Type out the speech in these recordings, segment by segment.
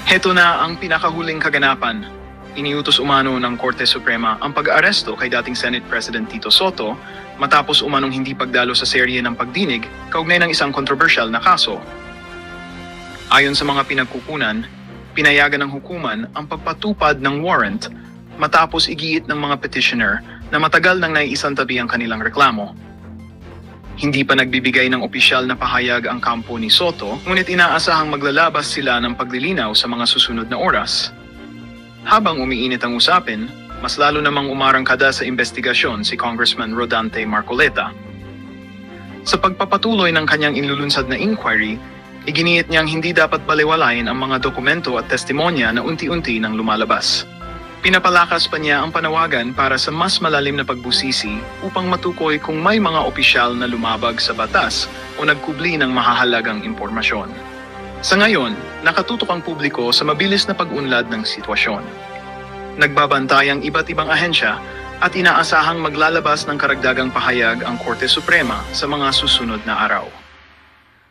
Heto na ang pinakahuling kaganapan. Iniutos umano ng Korte Suprema ang pag-aaresto kay dating Senate President Tito Soto matapos umanong hindi pagdalo sa serye ng pagdinig kaugnay ng isang kontrobersyal na kaso. Ayon sa mga pinagkukunan, pinayagan ng hukuman ang pagpatupad ng warrant matapos igiit ng mga petitioner na matagal nang naiisantabi ang kanilang reklamo. Hindi pa nagbibigay ng opisyal na pahayag ang kampo ni Soto, ngunit inaasahang maglalabas sila ng paglilinaw sa mga susunod na oras. Habang umiinit ang usapin, mas lalo namang umarangkada sa investigasyon si Congressman Rodante Marcoleta. Sa pagpapatuloy ng kanyang inlulunsad na inquiry, iginiit niyang hindi dapat baliwalayin ang mga dokumento at testimonya na unti-unti nang lumalabas. Pinapalakas pa niya ang panawagan para sa mas malalim na pagbusisi upang matukoy kung may mga opisyal na lumabag sa batas o nagkubli ng mahahalagang impormasyon. Sa ngayon, nakatutok ang publiko sa mabilis na pag-unlad ng sitwasyon. Nagbabantay ang iba't ibang ahensya at inaasahang maglalabas ng karagdagang pahayag ang Korte Suprema sa mga susunod na araw.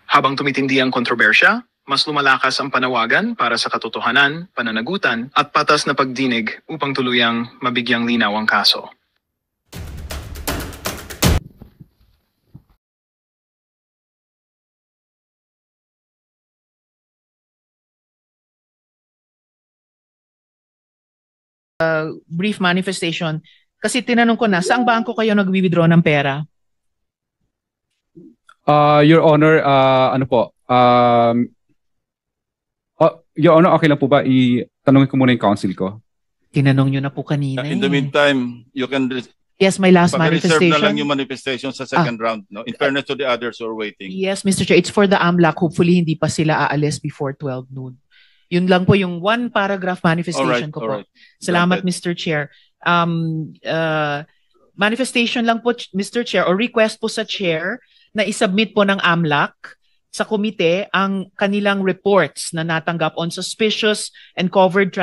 Habang tumitindi ang kontrobersya, mas lumalakas ang panawagan para sa katotohanan, pananagutan at patas na pagdinig upang tuluyang mabigyang linaw ang kaso. Brief manifestation. Kasi tinanong ko na, saang bangko kayo nag-withdraw ng pera? Your Honor, Your Honor, okay lang po ba itanongin ko muna yung counsel ko? Tinanong nyo na po kanina. In the meantime, you can yes, my last reserve manifestation. na lang yung manifestation sa second round, no? In fairness to the others who are waiting. Yes, Mr. Chair, it's for the AMLAC. Hopefully, hindi pa sila aalis before 12 noon. Yun lang po yung one paragraph manifestation ko po. Salamat, Mr. Chair. Manifestation lang po, Mr. Chair, or request po sa Chair na isubmit po ng AMLAC sa komite ang kanilang reports na natanggap on suspicious and covered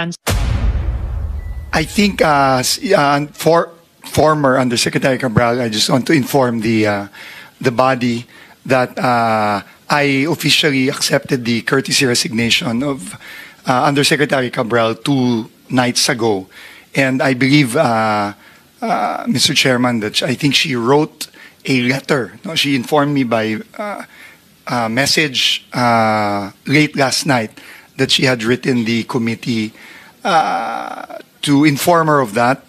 I think for former Undersecretary Cabral, I just want to inform the body that I officially accepted the courtesy resignation of Undersecretary Cabral 2 nights ago. And I believe, Mr. Chairman, that I think she wrote a letter. No? She informed me by message late last night that she had written the committee to inform her of that,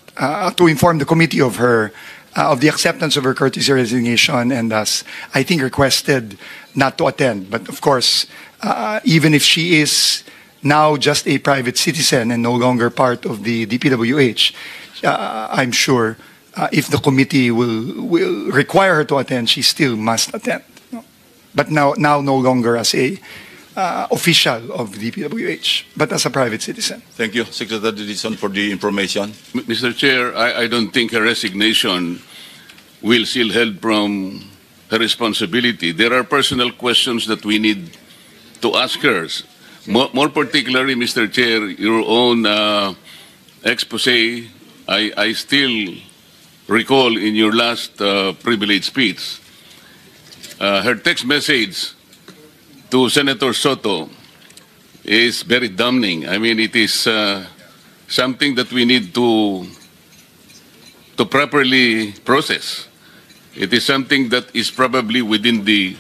to inform the committee of her of the acceptance of her courtesy resignation, and thus I think requested not to attend. But of course, even if she is now just a private citizen and no longer part of the DPWH, I'm sure if the committee will require her to attend, she still must attend. But now no longer as a official of the DPWH, but as a private citizen. Thank you, Secretary Dizon, for the information. Mr. Chair, I don't think her resignation will shield her from her responsibility. There are personal questions that we need to ask her. More particularly, Mr. Chair, your own expose, I still recall in your last privilege speech, her text message to Senator Soto is very damning. I mean, it is something that we need to properly process. It is something that is probably within the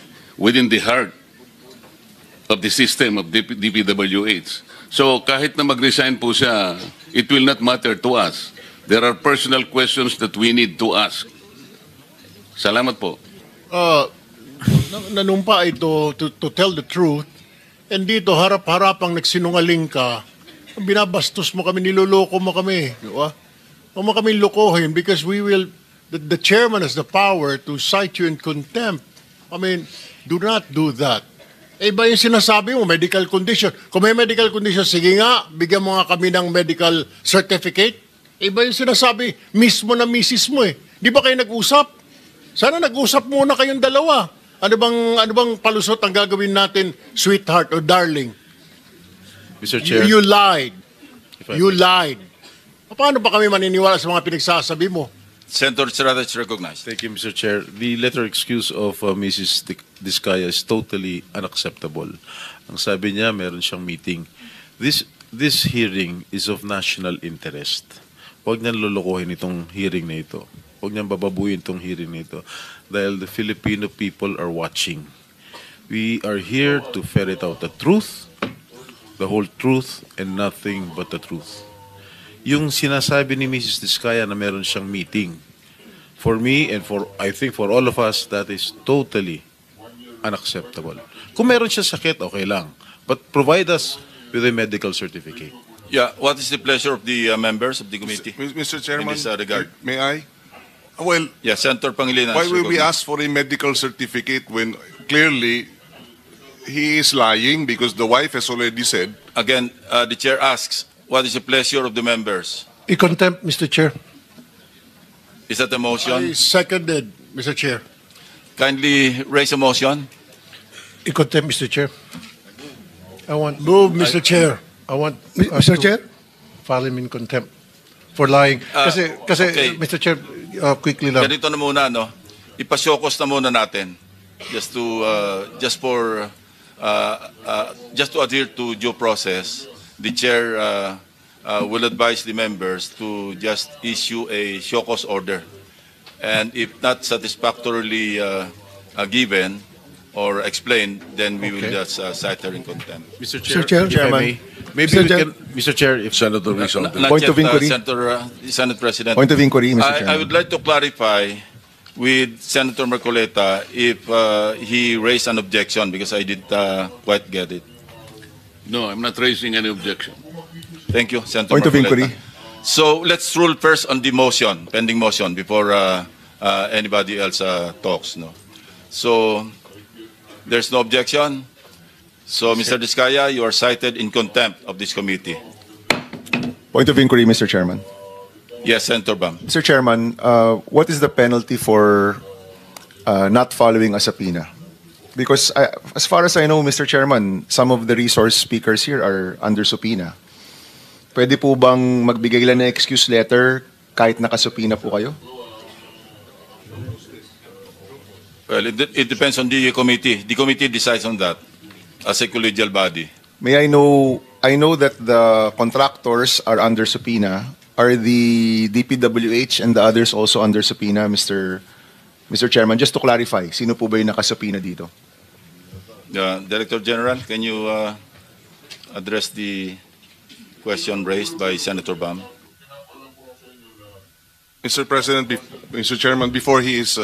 heart of the system of DPWH. So kahit na mag-resign po siya, it will not matter to us. There are personal questions that we need to ask. Salamat po. Nanumpa ito to tell the truth, and dito harap-harapang nagsinungaling ka, binabastos mo kami, niloloko mo kami, di ba? Huwag mo kami lokohin because the chairman has the power to cite you in contempt. I mean, do not do that. Iba yung sinasabi mo, medical condition. Kung may medical condition, sige nga, bigyan mo nga kami ng medical certificate. Iba yung sinasabi, mismo na misis mo eh. Di ba kayo nag-usap? Sana nag-usap muna kayong dalawa. Ano bang palusot ang gagawin natin, sweetheart or darling? Mr. Chair. You lied. You lied. Paano ba kami maniniwala sa mga pinagsasabi mo? Senator Estrada is recognized. Thank you, Mr. Chair. The letter excuse of Mrs. Diskaya is totally unacceptable. Ang sabi niya, meron siyang meeting this hearing is of national interest. Huwag niyang lulukuhin itong hearing na ito. Huwag niyang bababuyin itong hearing na ito. Dahil the Filipino people are watching. We are here to ferret out the truth, the whole truth, and nothing but the truth. Yung sinasabi ni Mrs. Diskaya na meron siyang meeting, for me and I think for all of us, that is totally unacceptable. Kung meron siya sakit, okay lang. But provide us with a medical certificate. Yeah, what is the pleasure of the members of the committee Mr. Chairman, in this regard? may I? Well, Yeah, Senator Pangilinan. why is will we recognized. ask for a medical certificate when clearly he is lying because the wife has already said? Again, the chair asks, what is the pleasure of the members? I-contempt, Mr. Chair. Is that a I motion? seconded, Mr. Chair. Kindly raise a motion. I-contempt, Mr. Chair. Move, Mr. Chair. I want Mr. Chair? file him in contempt for lying. Kasi okay. Mr. Chair, quickly lang. Ganito na muna, no? Ipasyokos na muna natin. Just to adhere to due process, the chair will advise the members to just issue a Shokos order. And if not satisfactorily given or explained, then we will just cite her in contempt. Mr. Chair, Chair, if I Chairman. may, maybe Mr. we Chair. can, Mr. Chair, if Senator Rizal. Not Point yet, of inquiry. Senate President. Point of inquiry, Mr. I Chairman. would like to clarify with Senator Marcoleta if he raised an objection because I did quite get it. No, I'm not raising any objection. Thank you, Senator Point of Marcoleta. inquiry. So let's rule first on the motion, pending motion, before anybody else talks. No. So there's no objection. So, Mr. Diskaya, you are cited in contempt of this committee. Point of inquiry, Mr. Chairman. Yes, Senator Bam. Mr. Chairman, what is the penalty for not following a subpoena? Because as far as I know, Mr. Chairman, some of the resource speakers here are under subpoena. Pwede po bang magbigay lang ng excuse letter kahit nakasubpoena po kayo? Well, it depends on the committee. The committee decides on that as a collegial body. May I know that the contractors are under subpoena. Are the DPWH and the others also under subpoena, Mr. Chairman? Just to clarify, sino po ba yung nakasubpoena dito? Director General, can you address the question raised by Senator Bam? Mr. President, Mr. Chairman, before he is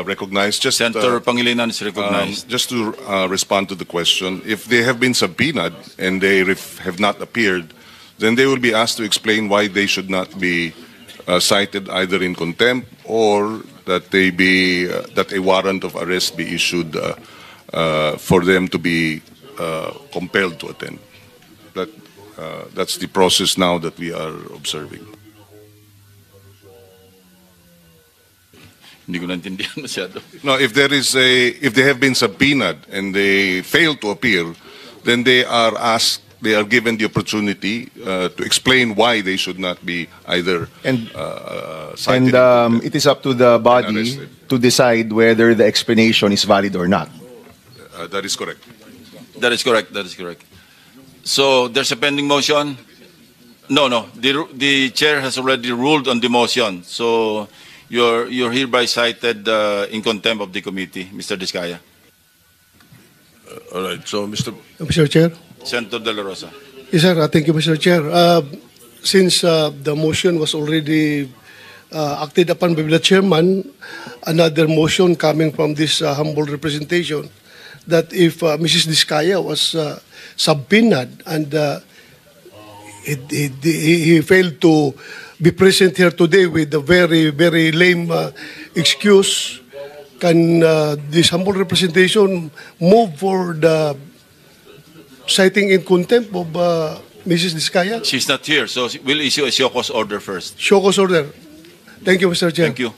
recognized, just Senator Pangilinan is recognized. just to respond to the question, if they have been subpoenaed and they have not appeared, then they will be asked to explain why they should not be cited either in contempt or that that a warrant of arrest be issued for them to be compelled to attend. That's the process now that we are observing. Hindi ko naintindihan masyado. No, if they have been subpoenaed and they fail to appear, then they are given the opportunity to explain why they should not be either cited. And it is up to the body arrested. to decide whether the explanation is valid or not. That is correct. That is correct. That is correct. So there's a pending motion. No. The chair has already ruled on the motion. So you're hereby cited in contempt of the committee, Mr. Diskaya. All right, so Mr. Chair. Senator De La Rosa. Yes, sir. Thank you, Mr. Chair. Since the motion was already acted upon by the chairman, another motion coming from this humble representation that if Mrs. Diskaya was subpoenaed and he failed to be present here today with a very, very lame excuse, can this humble representation move for the citing in contempt of Mrs. Diskaya? She's not here, so we'll issue a Shokos order first. Shokos order. Thank you, Mr. Chair. Thank you.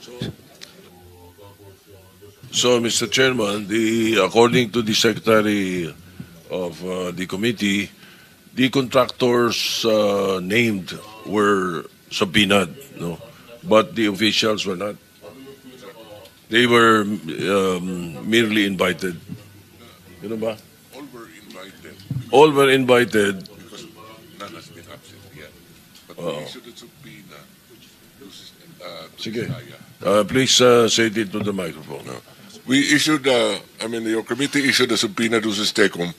So, Mr. Chairman, according to the Secretary of the committee, the contractors named were subpoenaed, no? But the officials were not. They were merely invited. You know ba? All were invited. All were invited, Sige. Please say it into the microphone. We issued, your committee issued a subpoena ducis tecum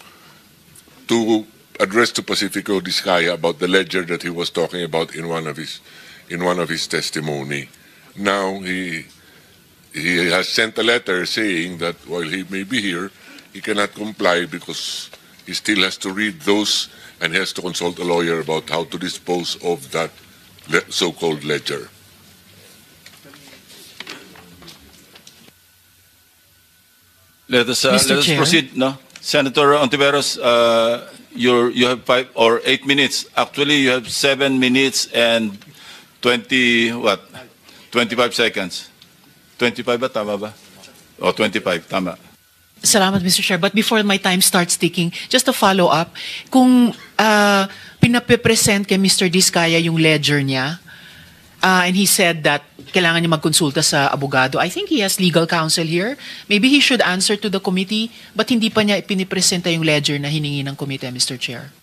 to address to Pacifico Discaya about the ledger that he was talking about in one of his testimony. Now he has sent a letter saying that while he may be here, he cannot comply because he still has to read those and he has to consult a lawyer about how to dispose of that so-called ledger. Let us Mr. Chair. proceed, no? Senator Ontiveros, you have 5 or 8 minutes. Actually, you have 7 minutes and 25 seconds. 25 ba? Tama ba? O, 25, tama. Salamat, Mr. Chair. But before my time starts ticking, just a follow-up, kung pinapresent kay Mr. Discaya yung ledger niya, and he said that kailangan niya magkonsulta sa abogado, I think he has legal counsel here. Maybe he should answer to the committee, but hindi pa niya pinipresenta yung ledger na hiningi ng committee, Mr. Chair.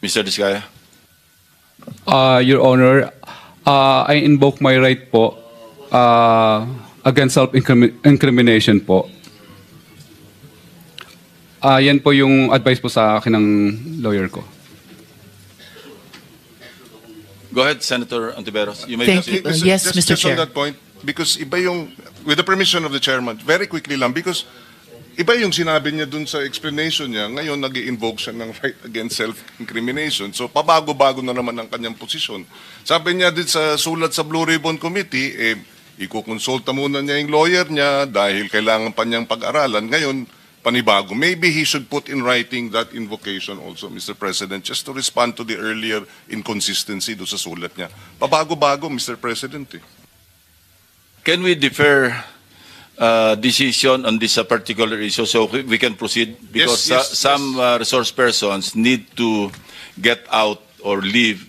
Mr. Discaya? Your Honor, I invoke my right po against self-incrimination po. Yan po yung advice po sa akin ng lawyer ko. Go ahead, Senator Ontiveros. You may Thank proceed. you. Yes, Mr. Just on Chair. that point, because iba yung, with the permission of the chairman, very quickly lang, because iba yung sinabi niya dun sa explanation niya, ngayon nag-i-invoke siya ng right against self-incrimination. So pabago-bago na naman ang kanyang posisyon. Sabi niya din sa sulat sa Blue Ribbon Committee, ikukonsulta muna niya yung lawyer niya dahil kailangan pa niyang pag-aralan. Ngayon, panibago. Maybe he should put in writing that invocation also, Mr. President, just to respond to the earlier inconsistency do sa sulat niya. Pabago-bago, Mr. President. Can we defer decision on this particular issue so we can proceed? Because some resource persons need to get out or leave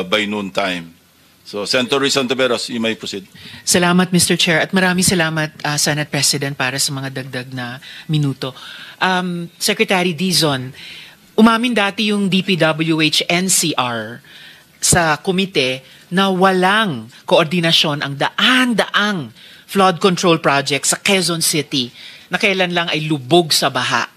by noon time. So, Senator Ruiz Ontiveros, you may proceed. Salamat, Mr. Chair. At maraming salamat, Senate President, para sa mga dagdag na minuto. Secretary Dizon, umamin dati yung DPWH NCR sa komite na walang koordinasyon ang daang flood control project sa Quezon City na kailan lang ay lubog sa baha.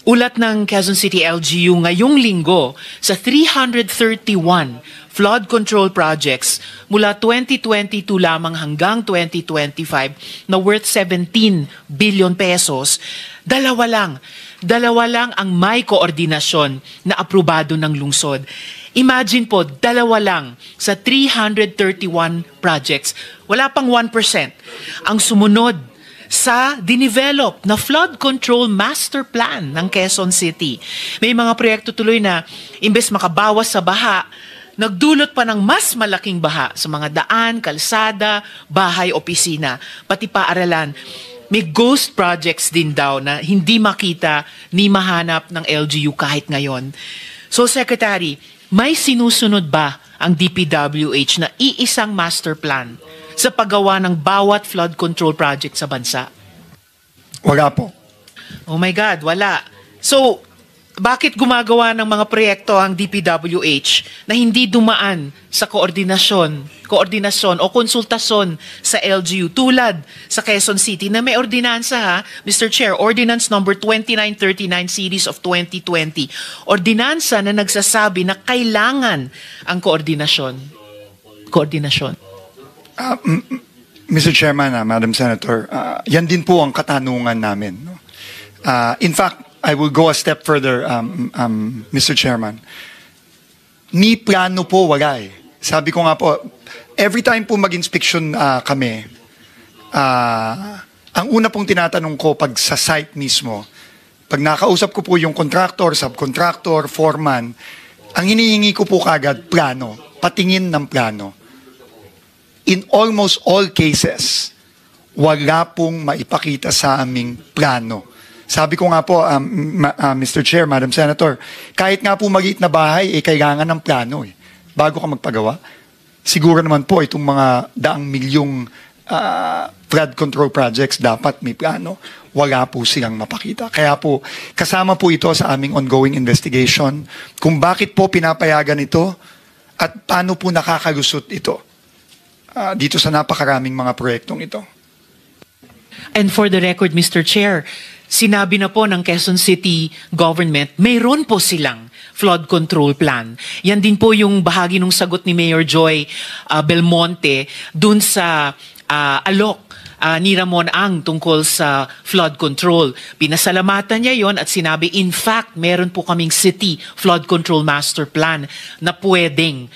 Ulat ng Quezon City LGU ngayong linggo sa 331 flood control projects mula 2022 lamang hanggang 2025 na worth 17 billion pesos, dalawa lang ang may koordinasyon na aprobado ng lungsod. Imagine po, dalawa lang sa 331 projects. Wala pang 1% ang sumunod sa dinevelop na flood control master plan ng Quezon City. May mga proyekto tuloy na imbes makabawas sa baha, nagdulot pa ng mas malaking baha sa mga daan, kalsada, bahay, opisina, pati paaralan. May ghost projects din daw na hindi makita ni mahanap ng LGU kahit ngayon. So, Secretary, may sinusunod ba ang DPWH na iisang master plan sa paggawa ng bawat flood control project sa bansa? Wala po. Oh my God, wala. So, bakit gumagawa ng mga proyekto ang DPWH na hindi dumaan sa koordinasyon o konsultasyon sa LGU tulad sa Quezon City na may ordinansa, ha, Mr. Chair, Ordinance number 2939 series of 2020. Ordinansa na nagsasabi na kailangan ang koordinasyon. Mr. Chairman, Madam Senator, yan din po ang katanungan namin. No? In fact, I will go a step further, Mr. Chairman. Ni plano po wala eh. Sabi ko nga po, every time po mag-inspection kami, ang una pong tinatanong ko pag sa site mismo, pag nakausap ko po yung contractor, subcontractor, foreman, ang hinihingi ko po kagad, plano, patingin ng plano. In almost all cases, wala pong maipakita sa aming plano. Sabi ko nga po, Mr. Chair, Madam Senator, kahit nga po maliit na bahay, kailangan ng plano bago ka magpagawa. Siguro naman po itong mga daang milyong flood control projects, dapat may plano. Wala po silang mapakita. Kaya po, kasama po ito sa aming ongoing investigation kung bakit po pinapayagan ito at paano po nakakalusot ito dito sa napakaraming mga proyektong ito. And for the record, Mr. Chair, sinabi na po ng Quezon City government, mayroon po silang flood control plan. Yan din po yung bahagi ng sagot ni Mayor Joy Belmonte dun sa alok ni Ramon Ang tungkol sa flood control. Pinasalamatan niya yon at sinabi, in fact, meron po kaming city flood control master plan na pwedeng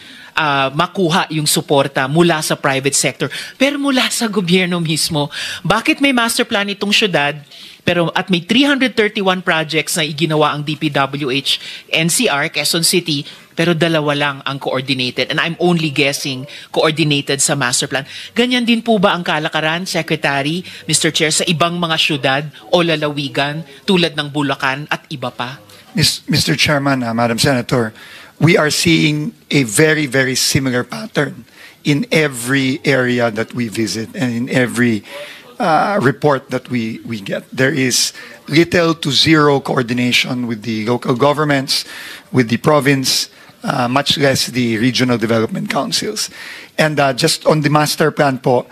makuha yung suporta mula sa private sector. Pero mula sa gobyerno mismo, bakit may master plan itong syudad pero at may 331 projects na iginawa ang DPWH NCR, Quezon City, pero dalawa lang ang coordinated. And I'm only guessing coordinated sa master plan. Ganyan din po ba ang kalakaran, Secretary, Mr. Chair, sa ibang mga syudad o lalawigan tulad ng Bulacan at iba pa? Mr. Chairman, Madam Senator, we are seeing a very, very similar pattern in every area that we visit and in every report that we get. There is little to zero coordination with the local governments, with the province, much less the regional development councils. And just on the master plan po,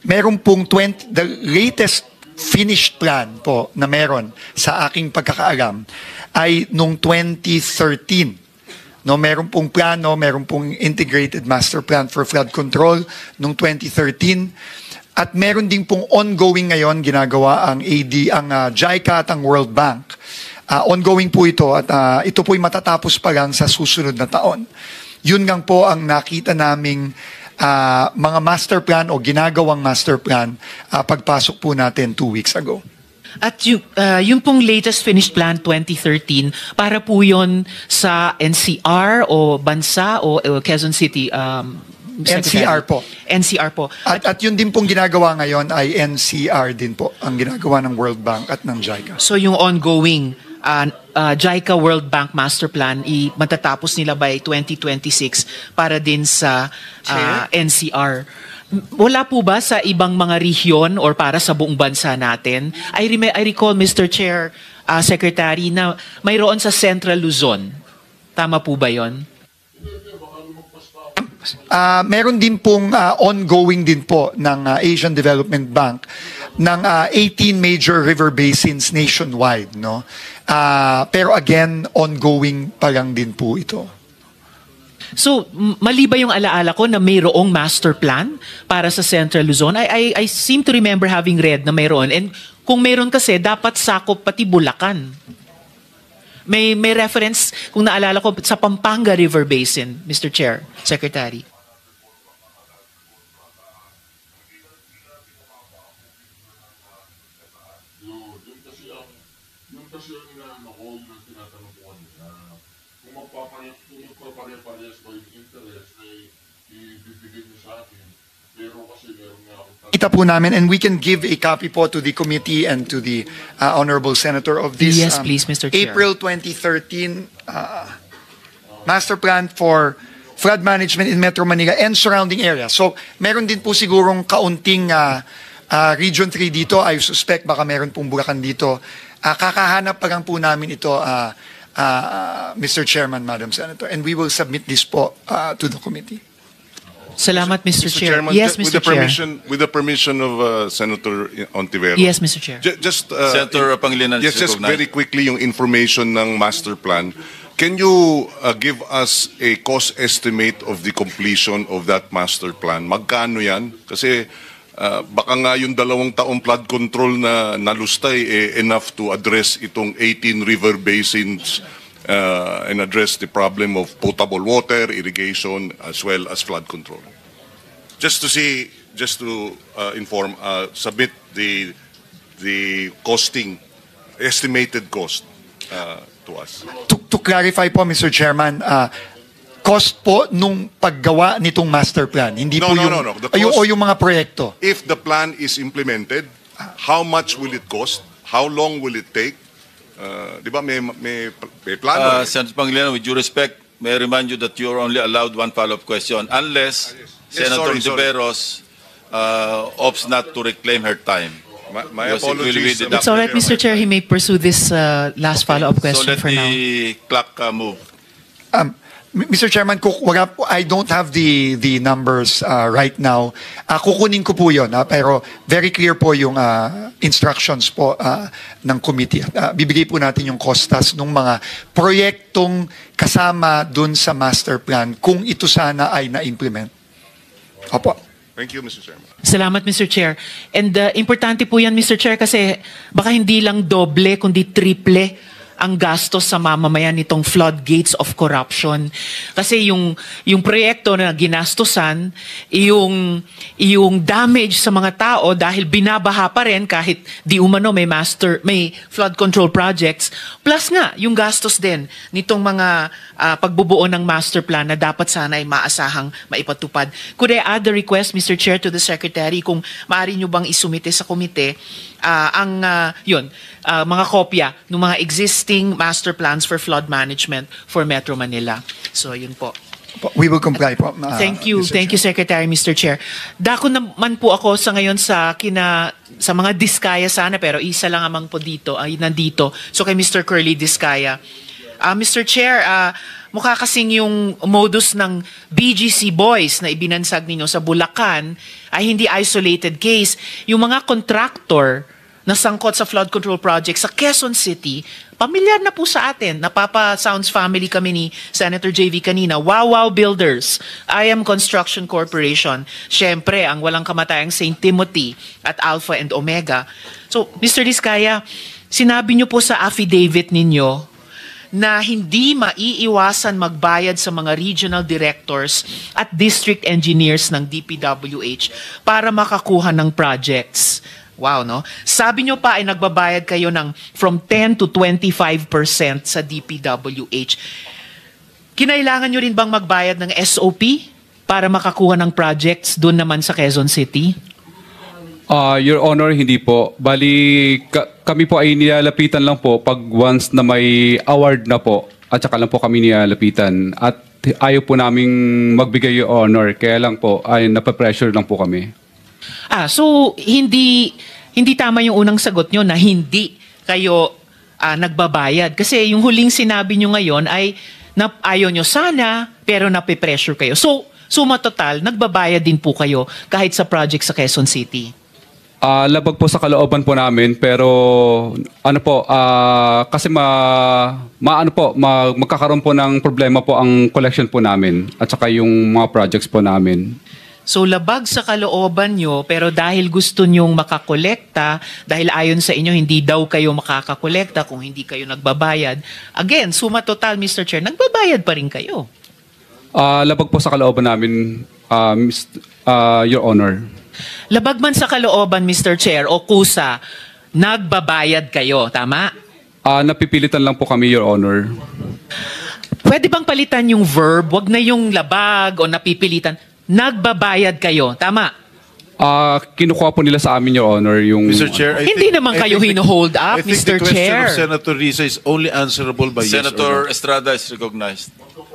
meron pong the latest finished plan po na meron sa aking pagkakaalam ay nung 2013. No, meron pong plano, meron pong integrated master plan for flood control nung 2013. At meron din pong ongoing ngayon ginagawa ang JICA at ang World Bank. Ongoing po ito at ito po'y matatapos pa lang sa susunod na taon. Yun lang po ang nakita naming mga master plan o ginagawang master plan pagpasok po natin 2 weeks ago. At yung pong latest finished plan 2013, para po yun sa NCR o bansa o Quezon City NCR po. NCR po. At yun din pong ginagawa ngayon ay NCR din po ang ginagawa ng World Bank at ng JICA. So yung ongoing JICA World Bank Master Plan matatapos nila by 2026 para din sa NCR. Wala po ba sa ibang mga rehiyon or para sa buong bansa natin? I recall, Mr. Chair, Secretary, na mayroon sa Central Luzon. Tama po ba yon? Meron din pong ongoing din po ng Asian Development Bank ng 18 major river basins nationwide, no? Pero again, ongoing pa lang din po ito. So, mali ba yung alaala ko na mayroong master plan para sa Central Luzon? I seem to remember having read na mayroon. And kung mayroon kasi, dapat sakop pati Bulacan. May reference, kung naalala ko, sa Pampanga River Basin, Mr. Chair, Secretary. Yung kasi ang inaano ko, yung tinatanong ko kanina, kung magpapare-pares ba yung interest, ay ibibigay niyo sa akin. Pero kasi meron nga akong Kita po namin, and we can give a copy po to the committee and to the Honorable Senator of this Yes, please, Mr. Chair. April 2013 Master Plan for Flood Management in Metro Manila and surrounding areas. So, meron din po sigurong kaunting Region 3 dito. I suspect baka meron pong Bulacan dito. Kakahanap pa lang po namin ito, Mr. Chairman, Madam Senator, and we will submit this po to the committee. Salamat, Mr. Chair. Chairman, Yes, with Mr. the Chair. with the permission of Senator Ontiveros. Yes, Mr. Chair. Senator Pangilinan is just recognized. very quickly yung information ng master plan. Can you give us a cost estimate of the completion of that master plan? Magkano yan? Kasi baka nga yung 2 taong flood control na nalustay enough to address itong 18 river basins and address the problem of potable water, irrigation, as well as flood control. Just to inform, submit the costing, estimated cost to us. To clarify po, Mr. Chairman, cost po nung paggawa nitong master plan, hindi po yung, The cost, o yung mga proyekto. if the plan is implemented, how much will it cost? How long will it take? Di ba may plano? Senator Pangilinan, with due respect, may I remind you that you're only allowed one follow-up question unless Yes, Senator sorry. Ontiveros opts not to reclaim her time. My Because it will be apologies. deducted. It's all right, Mr. Chair. He may pursue this last follow-up question So let for now. the clock move. Mr. Chairman, I don't have the numbers right now. Kukunin ko po yun, pero very clear po yung instructions po ng committee. Bibigay po natin yung costas ng mga proyektong kasama dun sa master plan kung ito sana ay na-implement. Opo. Thank you, Mr. Chairman. Salamat, Mr. Chair. And importante po yan, Mr. Chair, kasi baka hindi lang doble, kundi triple ang gastos sa mamamayan nitong floodgates of corruption. Kasi yung proyekto na ginastosan, yung damage sa mga tao dahil binabaha pa rin kahit di umano may flood control projects, plus nga yung gastos din nitong mga pagbubuo ng master plan na dapat sana ay maasahang maipatupad. Could I add the request, Mr. Chair, to the Secretary kung maaari nyo bang isumite sa komite mga kopya ng mga existing master plans for flood management for Metro Manila. So, yun po. We will comply po. Thank you. Mr. Thank you, Secretary, Mr. Chair. Dako naman po ako sa ngayon sa mga Diskaya sana, pero isa lang amang po dito, ay nandito. So, kay Mr. Curly Diskaya. Mr. Chair, mukha kasing yung modus ng BGC Boys na ibinansag ninyo sa Bulacan ay hindi isolated case. Yung mga contractor na sangkot sa flood control project sa Quezon City, pamilyar na po sa atin. Napapa-Sounds family kami ni Senator JV kanina. Wow Builders, IM Construction Corporation. Siyempre, ang walang kamatayang St. Timothy at Alpha and Omega. So, Mr. Diskaya, sinabi niyo po sa affidavit ninyo na hindi maiiwasan magbayad sa mga regional directors at district engineers ng DPWH para makakuha ng projects. Wow, no? Sabi nyo pa ay nagbabayad kayo ng from 10 to 25% sa DPWH. Kinailangan nyo rin bang magbayad ng SOP para makakuha ng projects doon naman sa Quezon City? Your Honor, hindi po. Bali, kami po ay nilalapitan lang po pag once na may award na po at saka lang po kami nilalapitan. At ayaw po naming magbigay, Your Honor. Kaya lang po ay napapressure lang po kami. So hindi tama yung unang sagot nyo na hindi kayo nagbabayad. Kasi yung huling sinabi nyo ngayon ay ayaw nyo sana pero napipressure kayo. So, suma total, nagbabayad din po kayo kahit sa project sa Quezon City. Labag po sa kalooban po namin pero kasi magkakaroon po ng problema po ang collection po namin at saka yung mga projects po namin. So labag sa kalooban nyo, pero dahil gusto nyong makakolekta, dahil ayon sa inyo hindi daw kayo makakakolekta kung hindi kayo nagbabayad. Again, suma total, Mr. Chair, nagbabayad pa rin kayo. Labag po sa kalooban namin, Your Honor. Labag man sa kalooban, Mr. Chair, o kusa, nagbabayad kayo, tama? Napipilitan lang po kami, Your Honor. Pwede bang palitan yung verb? Wag na yung labag o napipilitan. Nagbabayad kayo, tama? Kinukuha po nila sa amin, Your Honor, yung... Mr. Chair, Hindi naman kayo hino-hold up, I think Mr. the question Chair. of Senator Risa is only answerable by Senator yes or no. Estrada is recognized.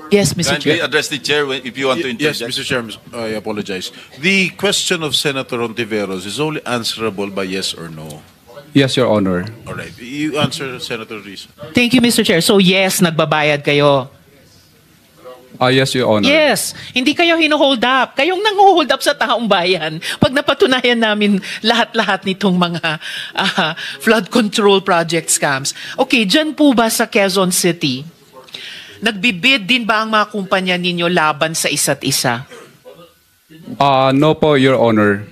Yes, Mr. Kindly Chair. address the chair if you want to Yes, interject. Mr. Chair, I apologize. The question of Senator Hontiveros is only answerable by yes or no. Yes, Your Honor. All right. You answer, Senator Risa. Thank you, Mr. Chair. So yes, nagbabayad kayo. Yes, Your Honor. Yes, hindi kayo hino-hold up. Kayong nang-hold up sa taong bayan. Pag napatunayan namin lahat-lahat nitong mga flood control project scams. Okay, dyan po ba sa Quezon City, nagbibid din ba ang mga kumpanya ninyo laban sa isa't isa? No po, Your Honor.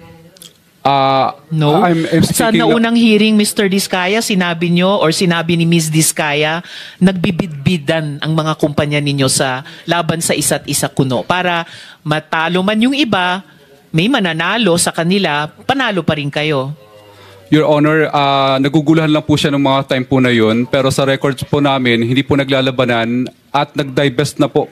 No? I'm Sa speaking naunang hearing, Mr. Diskaya, sinabi nyo or sinabi ni Ms. Diskaya, nagbibid-bidan ang mga kumpanya ninyo sa laban sa isa't isa kuno. Para matalo man yung iba, may mananalo sa kanila, panalo pa rin kayo. Your Honor, naguguluhan lang po siya ng mga time po na yun. Pero sa records po namin, hindi po naglalabanan at nag-divest na po